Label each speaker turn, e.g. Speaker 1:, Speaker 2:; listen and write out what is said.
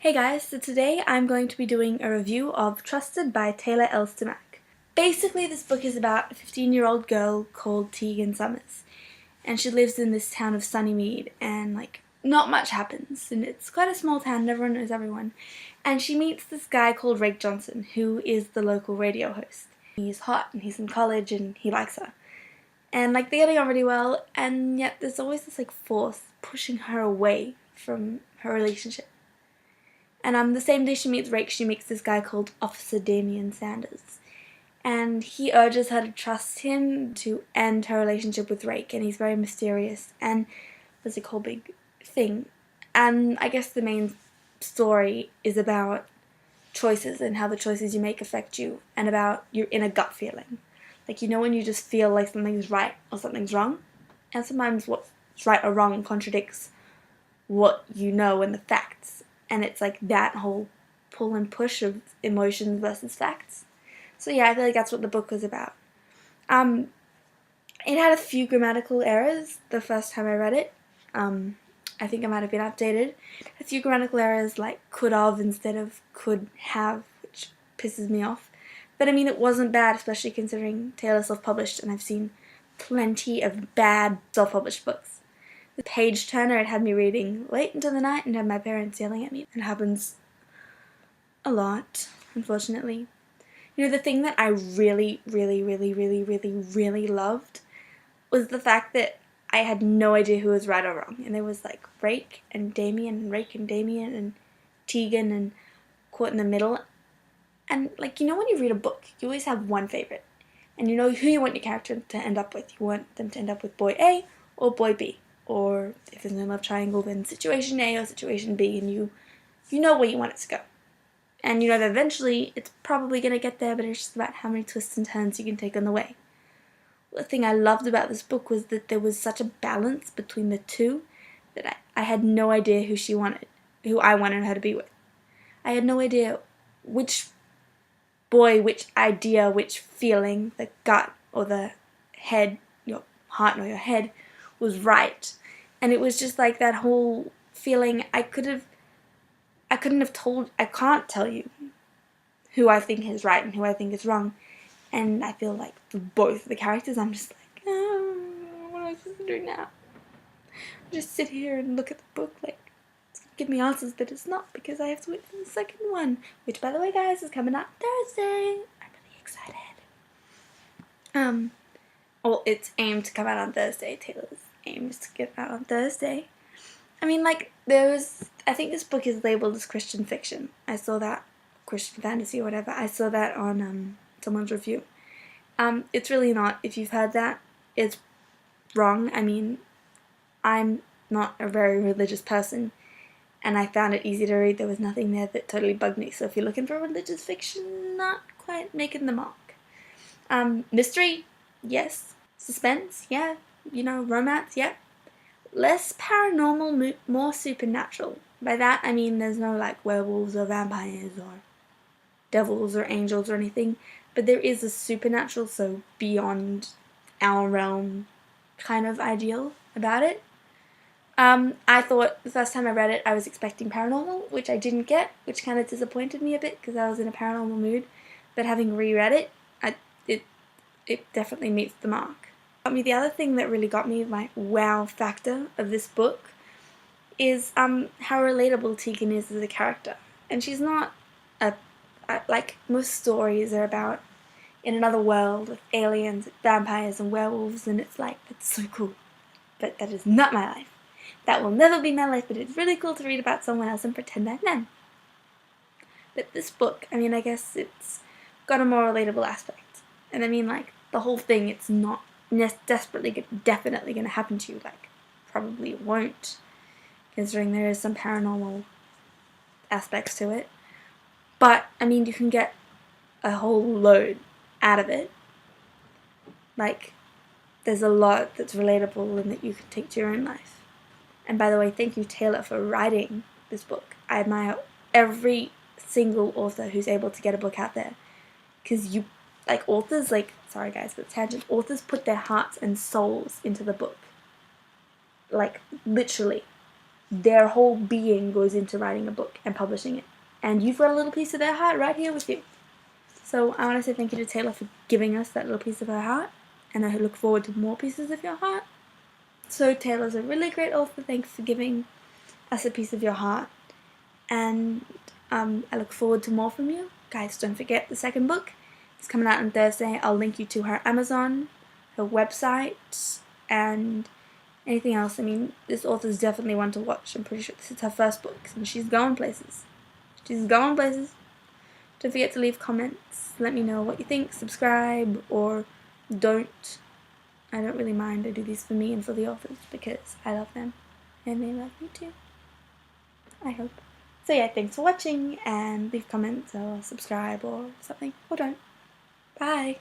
Speaker 1: Hey guys, so today I'm going to be doing a review of Trusted by Taylor L. Stimac. Basically, this book is about a 15-year-old girl called Tegan Summers, and she lives in this town of Sunnymead, and not much happens, and it's quite a small town and everyone knows everyone. And she meets this guy called Rake Johnson, who is the local radio host. He's hot and he's in college and he likes her. And they're getting on really well, and yet there's always this force pushing her away from her relationship. And the same day she meets Rake, she meets this guy called Officer Damian Sanders. And he urges her to trust him to end her relationship with Rake, and he's very mysterious, and there's a whole big thing. And I guess the main story is about choices and how the choices you make affect you, and about your inner gut feeling. When you just feel like something's right or something's wrong, and sometimes what's right or wrong contradicts what you know and the facts. And it's that whole pull and push of emotions versus facts. So yeah, I feel like that's what the book was about. It had a few grammatical errors the first time I read it. I think it might have been updated. A few grammatical errors like could have instead of could have, which pisses me off. But I mean, it wasn't bad, especially considering Taylor self-published, and I've seen plenty of bad self-published books. The page turner, it had me reading late into the night and had my parents yelling at me. It happens a lot, unfortunately. The thing that I really loved was the fact that I had no idea who was right or wrong. And there was Rake and Damien, and Rake and Damien, and Tegan, and caught in the middle. And when you read a book, you always have one favorite. And you know who you want your character to end up with. You want them to end up with boy A or boy B. Or if there's no love triangle, then situation A or situation B, and you know where you want it to go. And you know that eventually it's probably going to get there, but it's just about how many twists and turns you can take on the way. The thing I loved about this book was that there was such a balance between the two that I had no idea who I wanted her to be with. I had no idea which boy, which idea, which feeling, the gut or the head, your heart or your head, was right. And it was just that whole feeling. I can't tell you who I think is right and who I think is wrong. And I feel for both the characters, I'm just oh, what am I supposed to do now? Just sit here and look at the book it's gonna give me answers, but it's not, because I have to wait for the second one, which, by the way, guys, is coming out Thursday. I'm really excited. Well, it's aimed to come out on Thursday. Taylor's aim is to get out on Thursday. I mean, I think this book is labeled as Christian fiction. I saw that, Christian fantasy or whatever. I saw that on someone's review. It's really not. If you've heard that, it's wrong. I mean, I'm not a very religious person, and I found it easy to read. There was nothing there that totally bugged me. So if you're looking for religious fiction, not quite making the mark. Mystery, yes. Suspense, yeah. Romance, yeah. Less paranormal, more supernatural. By that I mean there's no werewolves or vampires or devils or angels or anything, but there is a supernatural, so beyond our realm kind of ideal about it. I thought the first time I read it I was expecting paranormal, which I didn't get, which kind of disappointed me a bit because I was in a paranormal mood, but having reread it, it definitely meets the mark. The other thing that really got me, my wow factor of this book, is how relatable Tegan is as a character. And she's not like most stories are about in another world with aliens, vampires, and werewolves, and it's that's so cool. But that is not my life. That will never be my life, but it's really cool to read about someone else and pretend I'm them. But this book, I guess it's got a more relatable aspect. And the whole thing, it's not definitely going to happen to you. Probably it won't, considering there is some paranormal aspects to it. But you can get a whole load out of it. There's a lot that's relatable and that you can take to your own life. And by the way, thank you, Taylor, for writing this book. I admire every single author who's able to get a book out there, because authors, sorry guys, but tangent, authors put their hearts and souls into the book. Literally. their whole being goes into writing a book and publishing it. And you've got a little piece of their heart right here with you. So I want to say thank you to Taylor for giving us that little piece of her heart, and I look forward to more pieces of your heart. So Taylor's a really great author. Thanks for giving us a piece of your heart, and I look forward to more from you. Guys, don't forget the second book. It's coming out on Thursday. I'll link you to her Amazon, her website, and anything else. I mean, this author's definitely one to watch. I'm pretty sure this is her first book, and she's going places. She's going places. Don't forget to leave comments. Let me know what you think. Subscribe or don't. I don't really mind. I do these for me and for the authors because I love them and they love me too. I hope. So yeah, thanks for watching, and leave comments or subscribe or something. Or don't. Bye.